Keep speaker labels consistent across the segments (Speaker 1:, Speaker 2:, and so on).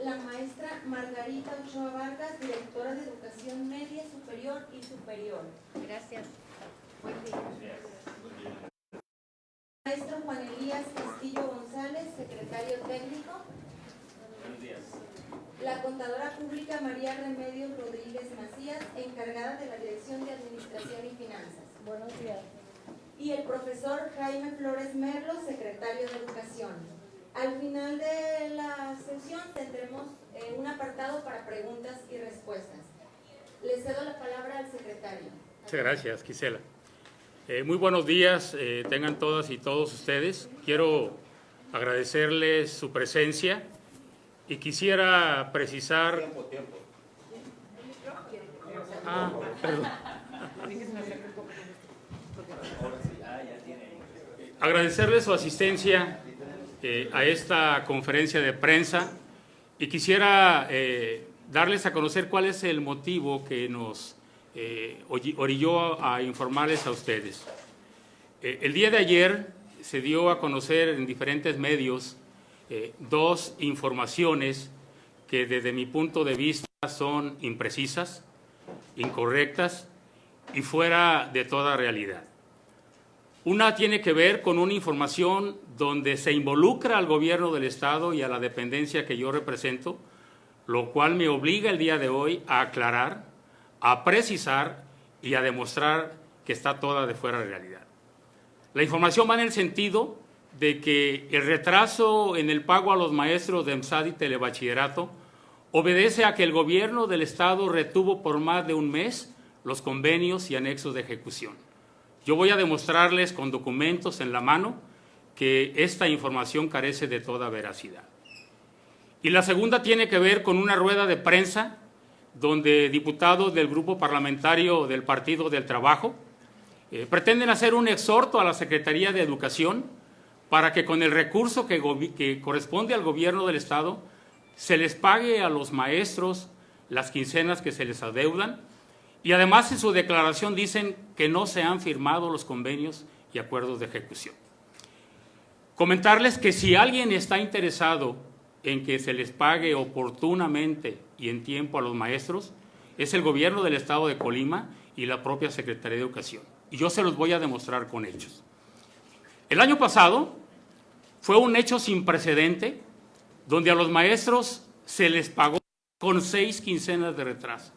Speaker 1: la maestra Margarita Ochoa Vargas, directora de Educación Media, Superior y Superior.
Speaker 2: Gracias.
Speaker 1: Buen día. Maestro Juan Elías Castillo González, secretario técnico.
Speaker 3: Buenos días.
Speaker 1: La contadora pública María Remedios Rodríguez Macías, encargada de la Dirección de Administración y Finanzas.
Speaker 2: Buenos días.
Speaker 1: Y el profesor Jaime Flores Merlo, secretario de Educación. Al final de la sesión tendremos un apartado para preguntas y respuestas. Le cedo la palabra al secretario.
Speaker 4: Muchas gracias, Gisela. Muy buenos días, tengan todas y todos ustedes. Quiero agradecerles su presencia y quisiera precisar...
Speaker 3: Tiempo.
Speaker 4: Perdón. Agradecerles su asistencia a esta conferencia de prensa y quisiera darles a conocer cuál es el motivo que nos orilló a informarles a ustedes. El día de ayer se dio a conocer en diferentes medios dos informaciones que desde mi punto de vista son imprecisas, incorrectas y fuera de toda realidad. Una tiene que ver con una información donde se involucra al gobierno del Estado y a la dependencia que yo represento, lo cual me obliga el día de hoy a aclarar, a precisar y a demostrar que está toda de fuera de realidad. La información va en el sentido de que el retraso en el pago a los maestros de EMSAD y telebachillerato obedece a que el gobierno del Estado retuvo por más de un mes los convenios y anexos de ejecución. Yo voy a demostrarles con documentos en la mano que esta información carece de toda veracidad. Y la segunda tiene que ver con una rueda de prensa donde diputados del grupo parlamentario del Partido del Trabajo pretenden hacer un exhorto a la Secretaría de Educación para que con el recurso que corresponde al gobierno del Estado se les pague a los maestros las quincenas que se les adeudan. Y además en su declaración dicen que no se han firmado los convenios y acuerdos de ejecución. Comentarles que si alguien está interesado en que se les pague oportunamente y en tiempo a los maestros, es el gobierno del Estado de Colima y la propia Secretaría de Educación. Y yo se los voy a demostrar con hechos. El año pasado fue un hecho sin precedente donde a los maestros se les pagó con 6 quincenas de retraso.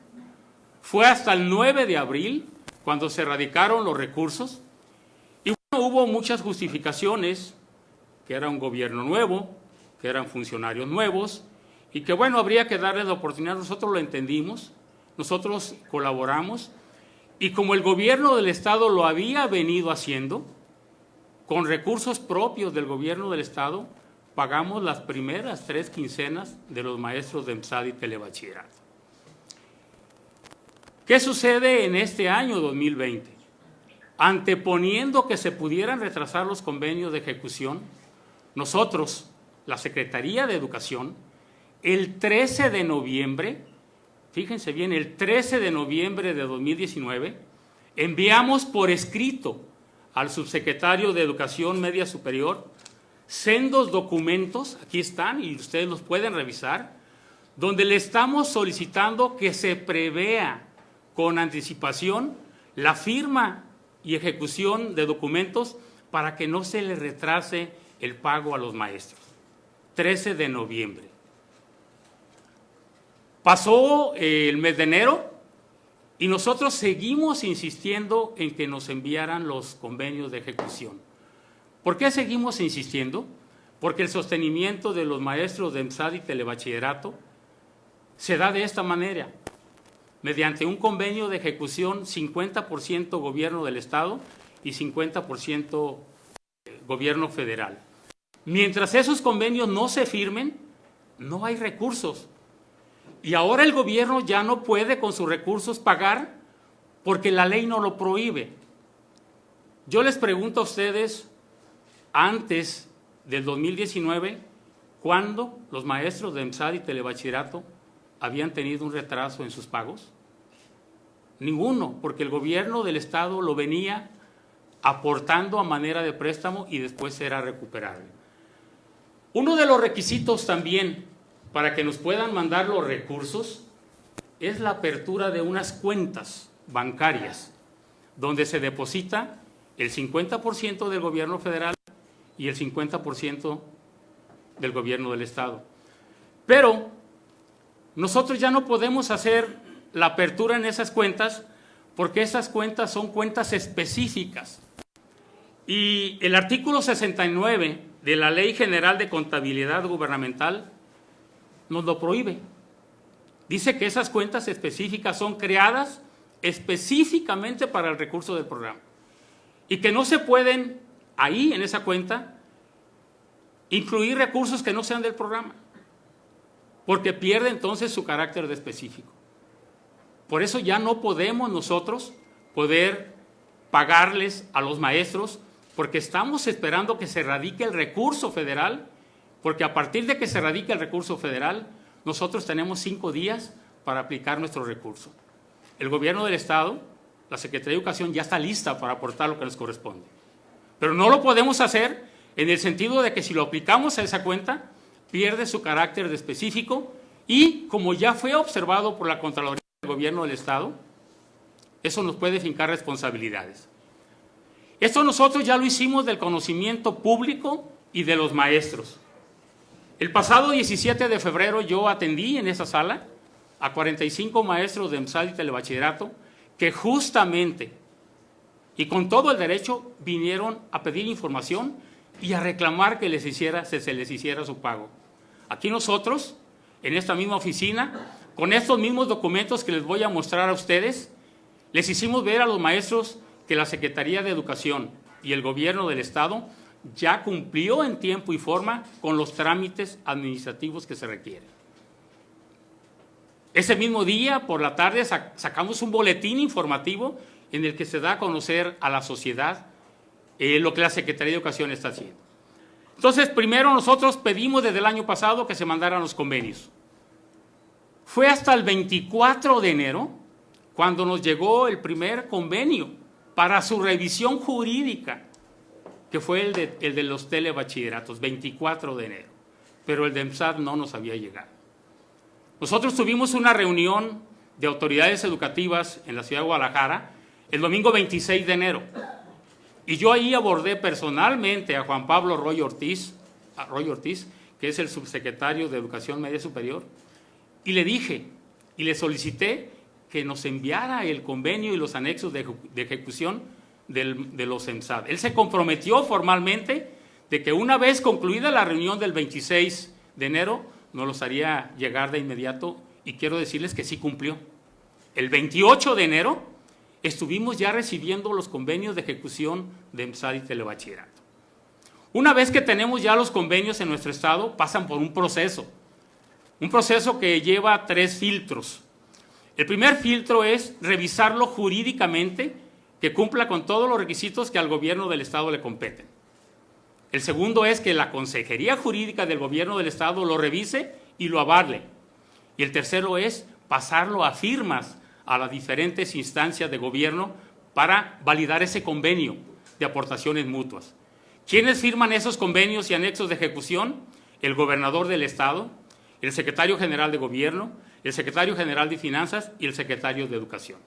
Speaker 4: Fue hasta el 9 de abril cuando se radicaron los recursos y bueno, hubo muchas justificaciones, que era un gobierno nuevo, que eran funcionarios nuevos y que bueno, habría que darles la oportunidad. Nosotros lo entendimos, nosotros colaboramos y como el gobierno del Estado lo había venido haciendo, con recursos propios del gobierno del Estado, pagamos las primeras 3 quincenas de los maestros de EMSAD y telebachillerato. ¿Qué sucede en este año 2020? Anteponiendo que se pudieran retrasar los convenios de ejecución, nosotros, la Secretaría de Educación, el 13 de noviembre, fíjense bien, el 13 de noviembre de 2019, enviamos por escrito al subsecretario de Educación Media Superior sendos documentos, aquí están y ustedes los pueden revisar, donde le estamos solicitando que se prevea con anticipación la firma y ejecución de documentos para que no se le retrase el pago a los maestros. 13 de noviembre. Pasó el mes de enero y nosotros seguimos insistiendo en que nos enviaran los convenios de ejecución. ¿Por qué seguimos insistiendo? Porque el sostenimiento de los maestros de EMSAD y telebachillerato se da de esta manera, mediante un convenio de ejecución 50% gobierno del Estado y 50% gobierno federal. Mientras esos convenios no se firmen, no hay recursos. Y ahora el gobierno ya no puede con sus recursos pagar porque la ley no lo prohíbe. Yo les pregunto a ustedes, antes del 2019, ¿cuándo los maestros de EMSAD y telebachillerato habían tenido un retraso en sus pagos? Ninguno, porque el gobierno del Estado lo venía aportando a manera de préstamo y después era recuperable. Uno de los requisitos también para que nos puedan mandar los recursos es la apertura de unas cuentas bancarias donde se deposita el 50% del gobierno federal y el 50% del gobierno del estado. Pero nosotros ya no podemos hacer la apertura en esas cuentas porque esas cuentas son cuentas específicas. Y el artículo 69 de la Ley General de Contabilidad Gubernamental nos lo prohíbe. Dice que esas cuentas específicas son creadas específicamente para el recurso del programa y que no se pueden ahí en esa cuenta incluir recursos que no sean del programa, porque pierde entonces su carácter de específico. Por eso ya no podemos nosotros poder pagarles a los maestros, porque estamos esperando que se radique el recurso federal, porque a partir de que se radique el recurso federal, nosotros tenemos 5 días para aplicar nuestro recurso. El gobierno del estado, la Secretaría de Educación ya está lista para aportar lo que nos corresponde. Pero no lo podemos hacer en el sentido de que si lo aplicamos a esa cuenta, pierde su carácter de específico y, como ya fue observado por la Contraloría del Gobierno del Estado, eso nos puede fincar responsabilidades. Esto nosotros ya lo hicimos del conocimiento público y de los maestros. El pasado 17 de febrero yo atendí en esa sala a 45 maestros de EMSAD y telebachillerato que justamente y con todo el derecho vinieron a pedir información y a reclamar que se les hiciera su pago. Aquí nosotros, en esta misma oficina, con estos mismos documentos que les voy a mostrar a ustedes, les hicimos ver a los maestros que la Secretaría de Educación y el Gobierno del Estado ya cumplió en tiempo y forma con los trámites administrativos que se requieren. Ese mismo día, por la tarde, sacamos un boletín informativo en el que se da a conocer a la sociedad lo que la Secretaría de Educación está haciendo. Entonces, primero nosotros pedimos desde el año pasado que se mandaran los convenios. Fue hasta el 24 de enero cuando nos llegó el primer convenio para su revisión jurídica, que fue el de los telebachilleratos, 24 de enero. Pero el de EMSAD no nos había llegado. Nosotros tuvimos una reunión de autoridades educativas en la ciudad de Guadalajara el domingo 26 de enero. Y yo ahí abordé personalmente a Juan Pablo Roy Ortiz, que es el subsecretario de Educación Media Superior, y le dije y le solicité que nos enviara el convenio y los anexos de ejecución de los EMSAD. Él se comprometió formalmente de que una vez concluida la reunión del 26 de enero, nos los haría llegar de inmediato, y quiero decirles que sí cumplió. El 28 de enero estuvimos ya recibiendo los convenios de ejecución de EMSAD y telebachillerato. Una vez que tenemos ya los convenios en nuestro estado, pasan por un proceso que lleva 3 filtros. El primer filtro es revisarlo jurídicamente, que cumpla con todos los requisitos que al gobierno del estado le competen. El segundo es que la Consejería Jurídica del Gobierno del Estado lo revise y lo avale. Y el tercero es pasarlo a firmas a las diferentes instancias de gobierno para validar ese convenio de aportaciones mutuas. ¿Quiénes firman esos convenios y anexos de ejecución? El gobernador del Estado, el secretario general de Gobierno, el secretario general de Finanzas y el secretario de Educación.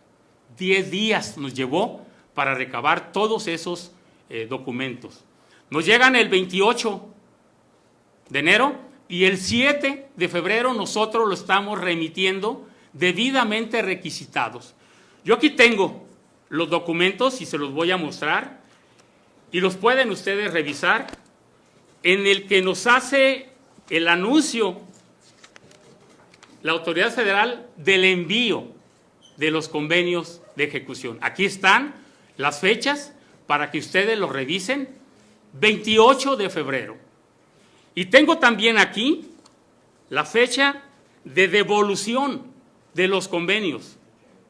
Speaker 4: 10 días nos llevó para recabar todos esos documentos. Nos llegan el 28 de enero y el 7 de febrero nosotros lo estamos remitiendo debidamente requisitados. Yo aquí tengo los documentos y se los voy a mostrar y los pueden ustedes revisar, en el que nos hace el anuncio la autoridad federal del envío de los convenios de ejecución. Aquí están las fechas para que ustedes los revisen. 28 de febrero. Y tengo también aquí la fecha de devolución de los convenios,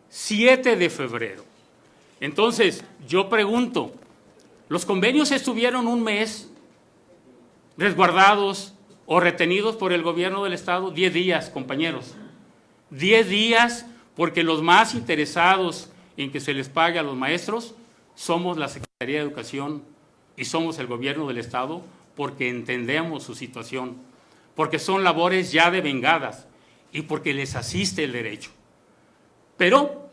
Speaker 4: 7 de febrero. Entonces, yo pregunto, ¿los convenios estuvieron un mes resguardados o retenidos por el gobierno del Estado? 10 días, compañeros. 10 días, porque los más interesados en que se les pague a los maestros somos la Secretaría de Educación y somos el gobierno del Estado, porque entendemos su situación, porque son labores ya devengadas y porque les asiste el derecho. Pero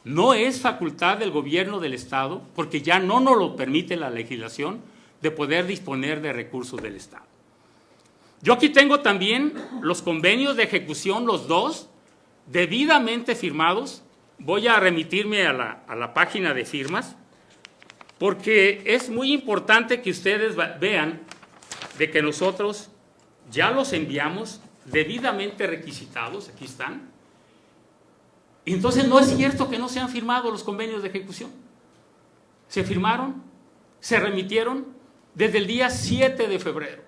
Speaker 4: no es facultad del gobierno del Estado, porque ya no nos lo permite la legislación, de poder disponer de recursos del Estado. Yo aquí tengo también los convenios de ejecución, los dos, debidamente firmados. Voy a remitirme a la página de firmas, porque es muy importante que ustedes vean de que nosotros ya los enviamos debidamente requisitados, aquí están. Y entonces no es cierto que no se han firmado los convenios de ejecución. Se firmaron, se remitieron desde el día 7 de febrero.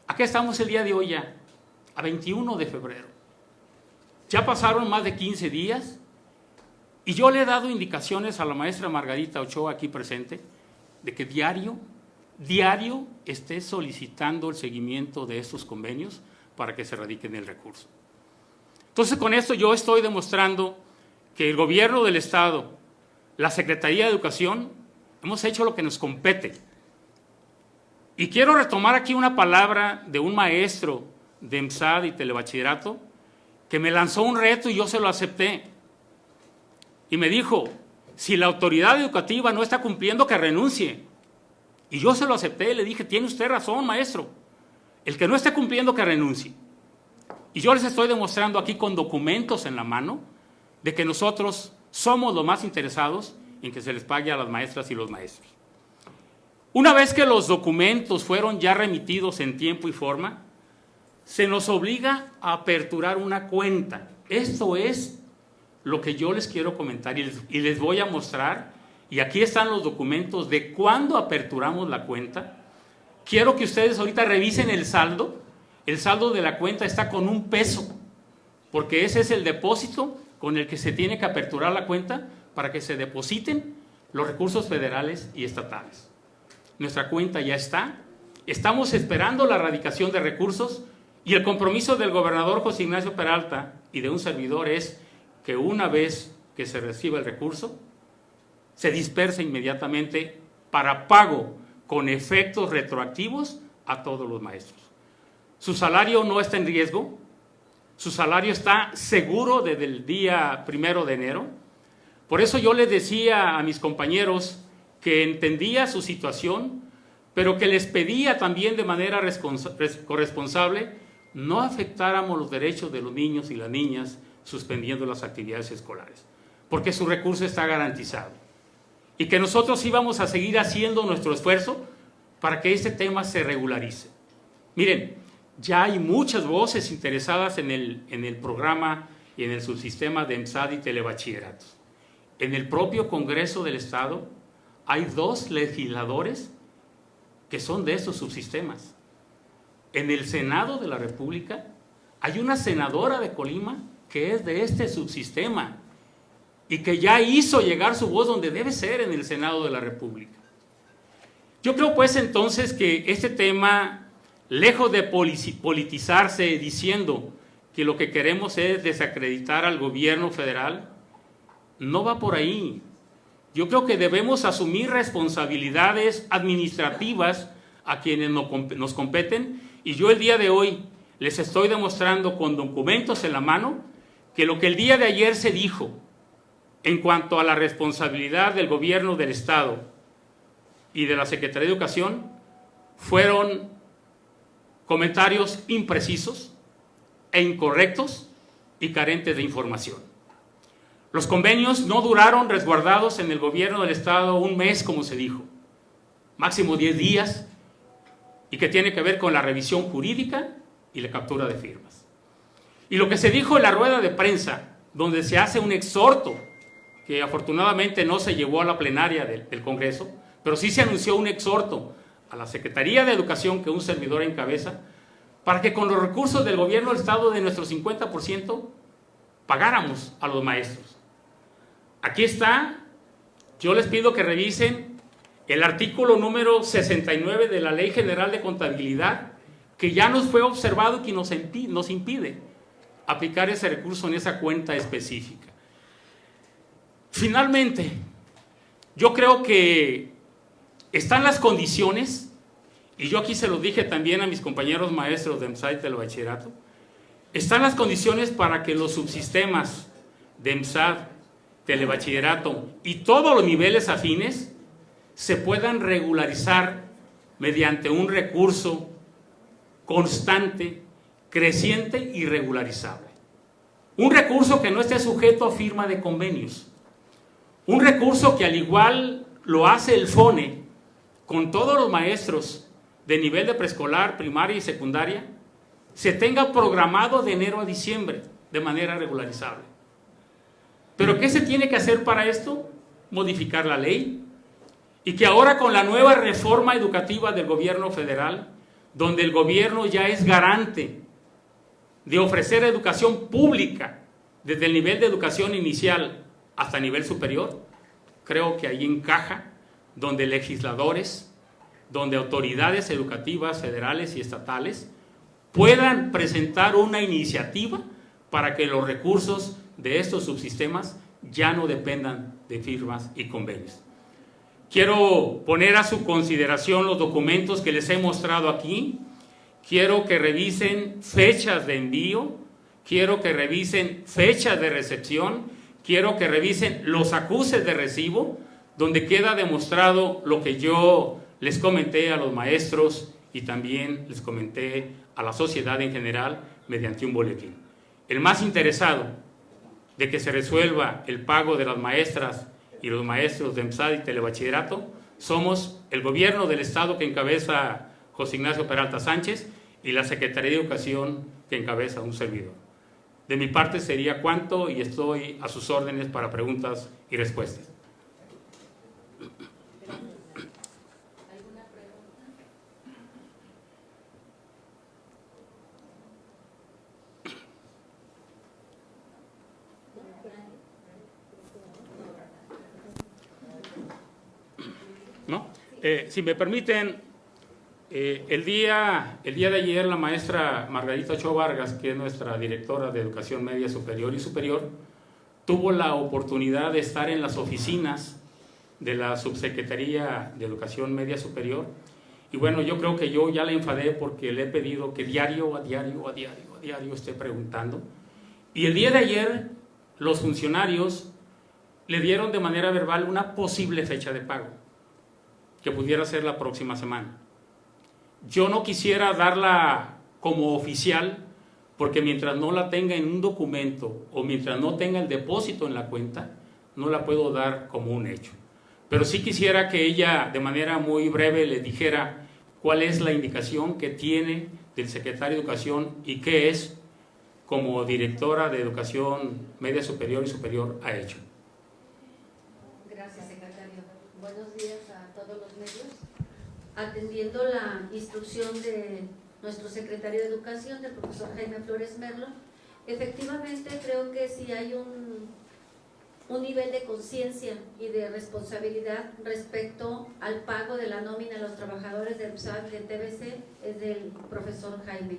Speaker 4: Aquí estamos el día de hoy ya, a 21 de febrero. Ya pasaron más de 15 días y yo le he dado indicaciones a la maestra Margarita Ochoa aquí presente de que diario esté solicitando el seguimiento de estos convenios para que se radiquen el recurso. Entonces, con esto yo estoy demostrando que el gobierno del Estado, la Secretaría de Educación, hemos hecho lo que nos compete. Y quiero retomar aquí una palabra de un maestro de EMSAD y telebachillerato que me lanzó un reto y yo se lo acepté. Y me dijo, si la autoridad educativa no está cumpliendo, que renuncie. Y yo se lo acepté, le dije, tiene usted razón, maestro. El que no esté cumpliendo, que renuncie. Y yo les estoy demostrando aquí con documentos en la mano de que nosotros somos los más interesados en que se les pague a las maestras y los maestros. Una vez que los documentos fueron ya remitidos en tiempo y forma, se nos obliga a aperturar una cuenta. Esto es lo que yo les quiero comentar y les voy a mostrar. Y aquí están los documentos de cuándo aperturamos la cuenta. Quiero que ustedes ahorita revisen el saldo. El saldo de la cuenta está con $1, porque ese es el depósito con el que se tiene que aperturar la cuenta para que se depositen los recursos federales y estatales. Nuestra cuenta ya está. Estamos esperando la radicación de recursos y el compromiso del gobernador José Ignacio Peralta y de un servidor es que una vez que se reciba el recurso, se disperse inmediatamente para pago con efectos retroactivos a todos los maestros. Su salario no está en riesgo, su salario está seguro desde el día 1 de enero. Por eso yo les decía a mis compañeros que entendía su situación, pero que les pedía también de manera corresponsable no afectáramos los derechos de los niños y las niñas suspendiendo las actividades escolares, porque su recurso está garantizado. Y que nosotros íbamos a seguir haciendo nuestro esfuerzo para que este tema se regularice. Miren, ya hay muchas voces interesadas en el programa y en el subsistema de EMSAD y telebachilleratos. En el propio Congreso del Estado hay 2 legisladores que son de estos subsistemas. En el Senado de la República hay una senadora de Colima que es de este subsistema y que ya hizo llegar su voz donde debe ser, en el Senado de la República. Yo creo pues entonces que este tema, lejos de politizarse diciendo que lo que queremos es desacreditar al gobierno federal, no va por ahí. Yo creo que debemos asumir responsabilidades administrativas a quienes nos competen, y yo el día de hoy les estoy demostrando con documentos en la mano que lo que el día de ayer se dijo en cuanto a la responsabilidad del gobierno del Estado y de la Secretaría de Educación fueron comentarios imprecisos e incorrectos y carentes de información. Los convenios no duraron resguardados en el gobierno del Estado 1 mes, como se dijo, máximo 10 días, y que tiene que ver con la revisión jurídica y la captura de firmas. Y lo que se dijo en la rueda de prensa, donde se hace un exhorto, que afortunadamente no se llevó a la plenaria del Congreso, pero sí se anunció un exhorto a la Secretaría de Educación, que un servidor encabeza, para que con los recursos del gobierno del Estado de nuestro 50% pagáramos a los maestros. Aquí está, yo les pido que revisen el artículo número 69 de la Ley General de Contabilidad, que ya nos fue observado y que nos impide aplicar ese recurso en esa cuenta específica. Finalmente, yo creo que están las condiciones y yo aquí se lo dije también a mis compañeros maestros de EMSAD y Telebachillerato, están las condiciones para que los subsistemas de EMSAD, Telebachillerato y todos los niveles afines se puedan regularizar mediante un recurso constante, creciente y regularizable. Un recurso que no esté sujeto a firma de convenios. Un recurso que al igual lo hace el FONE con todos los maestros de nivel de preescolar, primaria y secundaria, se tenga programado de enero a diciembre de manera regularizable. ¿Pero qué se tiene que hacer para esto? Modificar la ley, y que ahora con la nueva reforma educativa del gobierno federal, donde el gobierno ya es garante de ofrecer educación pública desde el nivel de educación inicial hasta nivel superior, creo que ahí encaja donde legisladores, donde autoridades educativas federales y estatales puedan presentar una iniciativa para que los recursos de estos subsistemas ya no dependan de firmas y convenios. Quiero poner a su consideración los documentos que les he mostrado aquí. Quiero que revisen fechas de envío, quiero que revisen fechas de recepción, quiero que revisen los acuses de recibo, donde queda demostrado lo que yo les comenté a los maestros y también les comenté a la sociedad en general mediante un boletín. El más interesado de que se resuelva el pago de las maestras y los maestros de EMSAD y Telebachillerato somos el gobierno del estado que encabeza José Ignacio Peralta Sánchez y la Secretaría de Educación que encabeza un servidor. De mi parte sería cuanto y estoy a sus órdenes para preguntas y respuestas.
Speaker 1: ¿Alguna pregunta?
Speaker 4: ¿No? Si me permiten, el día de ayer la maestra Margarita Ochoa Vargas, que es nuestra directora de Educación Media Superior y Superior, tuvo la oportunidad de estar en las oficinas de la Subsecretaría de Educación Media Superior, y bueno, yo creo que yo ya le enfadé porque le he pedido que diario esté preguntando, y el día de ayer los funcionarios le dieron de manera verbal una posible fecha de pago, que pudiera ser la próxima semana. Yo no quisiera darla como oficial, porque mientras no la tenga en un documento o mientras no tenga el depósito en la cuenta, no la puedo dar como un hecho. Pero sí quisiera que ella de manera muy breve le dijera cuál es la indicación que tiene del secretario de Educación y qué es, como directora de Educación Media Superior y Superior, ha hecho.
Speaker 2: Gracias, secretario. Buenos días a todos los medios. Atendiendo la instrucción de nuestro secretario de Educación, del profesor Jaime Flores Merlo, efectivamente creo que si hay un nivel de conciencia y de responsabilidad respecto al pago de la nómina a los trabajadores del EMSAD y del TBC, es del profesor Jaime.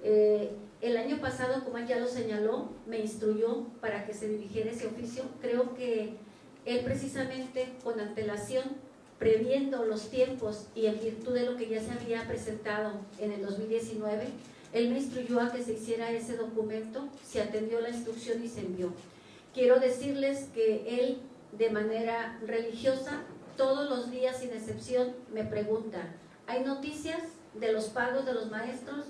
Speaker 2: El año pasado, como él ya lo señaló, me instruyó para que se dirigiera ese oficio. Creo que él precisamente con antelación, previendo los tiempos y en virtud de lo que ya se había presentado en el 2019, él me instruyó a que se hiciera ese documento, se atendió la instrucción y se envió. Quiero decirles que él, de manera religiosa, todos los días sin excepción me pregunta: ¿hay noticias de los pagos de los maestros?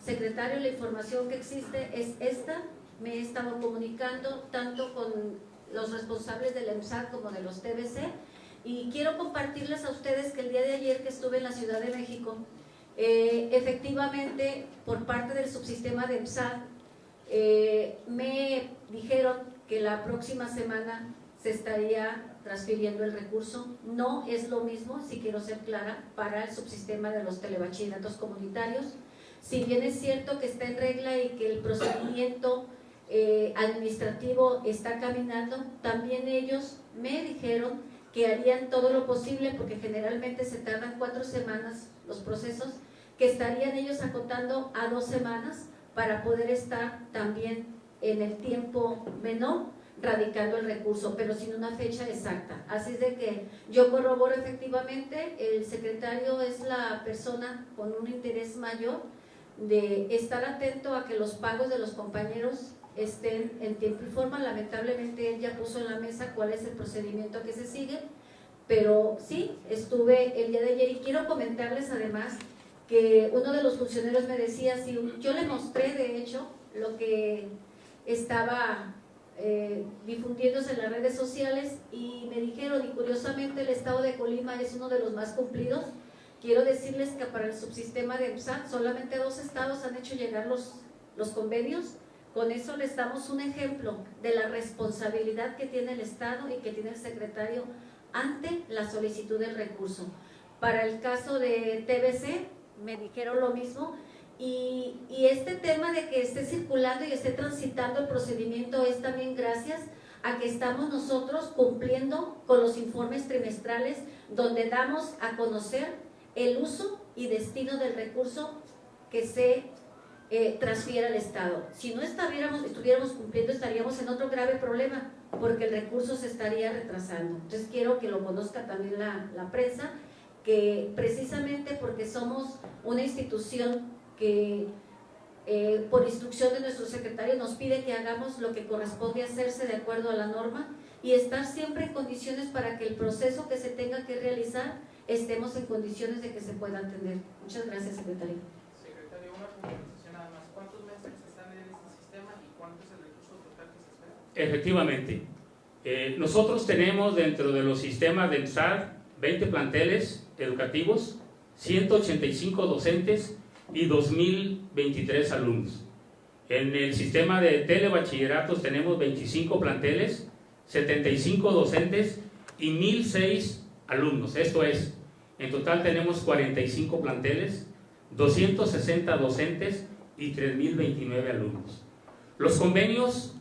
Speaker 2: Secretario, la información que existe es esta. Me he estado comunicando tanto con los responsables del EMSAD como de los TBC, y quiero compartirles a ustedes que el día de ayer que estuve en la Ciudad de México, efectivamente por parte del subsistema de EMSAD me dijeron que la próxima semana se estaría transfiriendo el recurso. No es lo mismo, si quiero ser clara, para el subsistema de los telebachilleratos comunitarios. Si bien es cierto que está en regla y que el procedimiento administrativo está caminando, también ellos me dijeron que harían todo lo posible, porque generalmente se tardan 4 semanas los procesos, que estarían ellos acotando a 2 semanas para poder estar también en el tiempo menor, radicando el recurso, pero sin una fecha exacta. Así es de que yo corroboro efectivamente, el secretario es la persona con un interés mayor de estar atento a que los pagos de los compañeros estén en tiempo y forma. Lamentablemente él ya puso en la mesa cuál es el procedimiento que se sigue, pero sí, estuve el día de ayer y quiero comentarles además que uno de los funcionarios me decía, si yo le mostré de hecho lo que estaba difundiéndose en las redes sociales y me dijeron, y curiosamente el estado de Colima es uno de los más cumplidos. Quiero decirles que para el subsistema de EPSAT solamente 2 estados han hecho llegar los convenios. Con eso les damos un ejemplo de la responsabilidad que tiene el Estado y que tiene el secretario ante la solicitud del recurso. Para el caso de TBC me dijeron lo mismo, y este tema de que esté circulando y esté transitando el procedimiento es también gracias a que estamos nosotros cumpliendo con los informes trimestrales donde damos a conocer el uso y destino del recurso que se transfiere al Estado. Si no estuviéramos cumpliendo, estaríamos en otro grave problema, porque el recurso se estaría retrasando. Entonces quiero que lo conozca también la prensa, que precisamente porque somos una institución que por instrucción de nuestro secretario nos pide que hagamos lo que corresponde hacerse de acuerdo a la norma y estar siempre en condiciones para que el proceso que se tenga que realizar estemos en condiciones de que se pueda atender. Muchas gracias, secretario.
Speaker 3: Secretario, una puntualización nada más. ¿Cuántos meses están en este sistema y cuánto es el recurso total que se espera?
Speaker 4: Efectivamente, nosotros tenemos dentro de los sistemas de EPSAT 20 planteles educativos, 185 docentes y 2.023 alumnos. En el sistema de telebachilleratos tenemos 25 planteles, 75 docentes y 1.006 alumnos. Esto es, en total tenemos 45 planteles, 260 docentes y 3.029 alumnos. Los convenios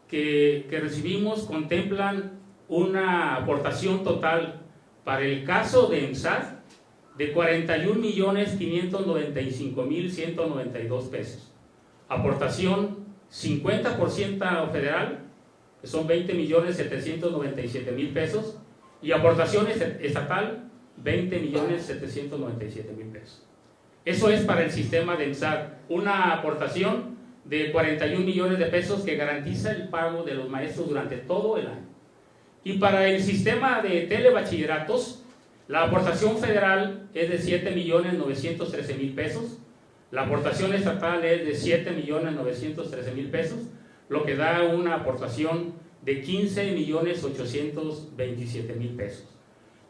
Speaker 4: que recibimos contemplan una aportación total para el caso de EPSAT de 41.595.192 pesos. Aportación 50% federal, que son 20.797.000 pesos, y aportación estatal 20.797.000 pesos. Eso es para el sistema de EPSAT, una aportación de 41 millones de pesos que garantiza el pago de los maestros durante todo el año. Y para el sistema de telebachilleratos, la aportación federal es de 7.913.000 pesos, la aportación estatal es de 7.913.000 pesos, lo que da una aportación de 15.827.000 pesos.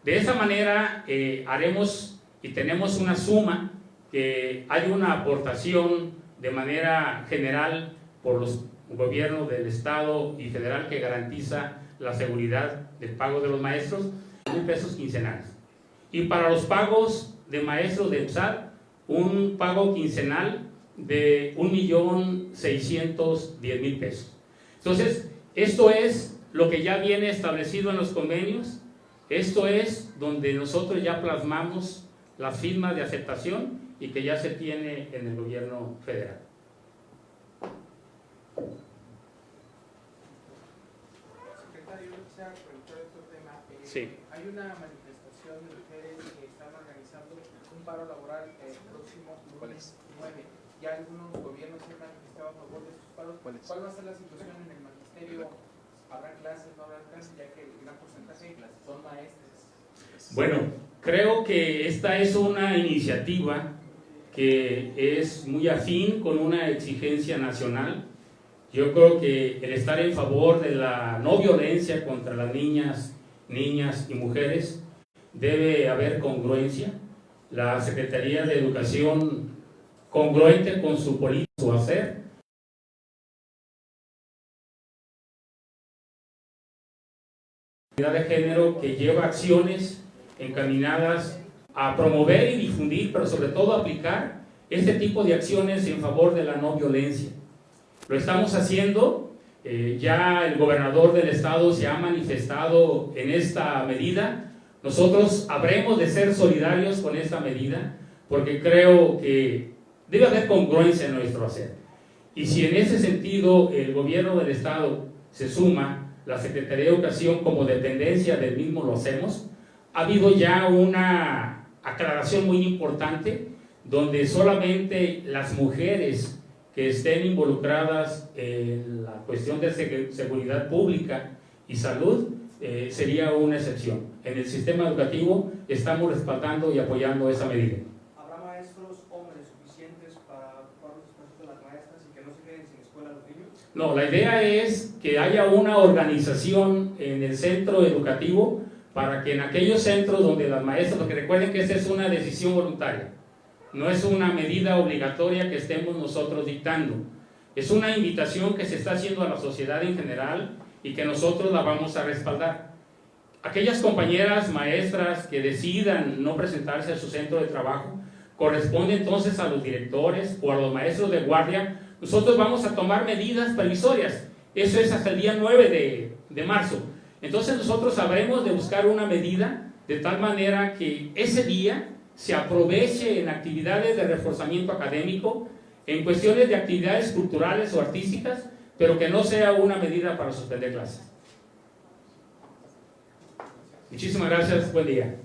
Speaker 4: De esa manera haremos y tenemos una suma que hay una aportación de manera general por los gobiernos del Estado y federal que garantiza la seguridad del pago de los maestros, 1.000 pesos quincenales. Y para los pagos de maestros de EPSAT, un pago quincenal de 1.610.000 pesos. Entonces, esto es lo que ya viene establecido en los convenios, esto es donde nosotros ya plasmamos las firmas de aceptación y que ya se tiene en el gobierno federal.
Speaker 3: Secretario, yo quisiera preguntar otro tema.
Speaker 4: Sí.
Speaker 3: Hay una manifestación de mujeres que están organizando un paro laboral el próximo lunes 9. Ya algunos gobiernos se han manifestado a favor de estos paros. ¿Cuál va a ser la situación en el magisterio? ¿Habrá clases, no habrá clases? Ya que el gran porcentaje son maestras.
Speaker 4: Bueno, creo que esta es una iniciativa que es muy afín con una exigencia nacional. Yo creo que el estar en favor de la no violencia contra las niñas y mujeres, debe haber congruencia. La Secretaría de Educación, congruente con su política, su hacer, de género que lleva acciones encaminadas a promover y difundir, pero sobre todo aplicar este tipo de acciones en favor de la no violencia. Lo estamos haciendo, ya el gobernador del estado se ha manifestado en esta medida. Nosotros habremos de ser solidarios con esta medida, porque creo que debe haber congruencia en nuestro hacer. Y si en ese sentido el gobierno del estado se suma la Secretaría de Educación como dependencia del mismo Lo Hacemos, ha habido ya una aclaración muy importante donde solamente las mujeres que estén involucradas en la cuestión de seguridad pública y salud sería una excepción. En el sistema educativo estamos respaldando y apoyando esa medida.
Speaker 5: ¿Habrá maestros hombres suficientes para ocupar los espacios de las maestras y que no se queden sin escuela los niños?
Speaker 4: No, la idea es que haya una organización en el centro educativo para que en aquellos centros donde las maestras, porque recuerden que esa es una decisión voluntaria, no es una medida obligatoria que estemos nosotros dictando, es una invitación que se está haciendo a la sociedad en general y que nosotros la vamos a respaldar. Aquellas compañeras maestras que decidan no presentarse a su centro de trabajo, corresponde entonces a los directores o a los maestros de guardia. Nosotros vamos a tomar medidas previsorias, eso es hasta el día 9 de marzo. Entonces nosotros habremos de buscar una medida de tal manera que ese día se aproveche en actividades de reforzamiento académico, en cuestiones de actividades culturales o artísticas, pero que no sea una medida para suspender clases. Muchísimas gracias, buen día.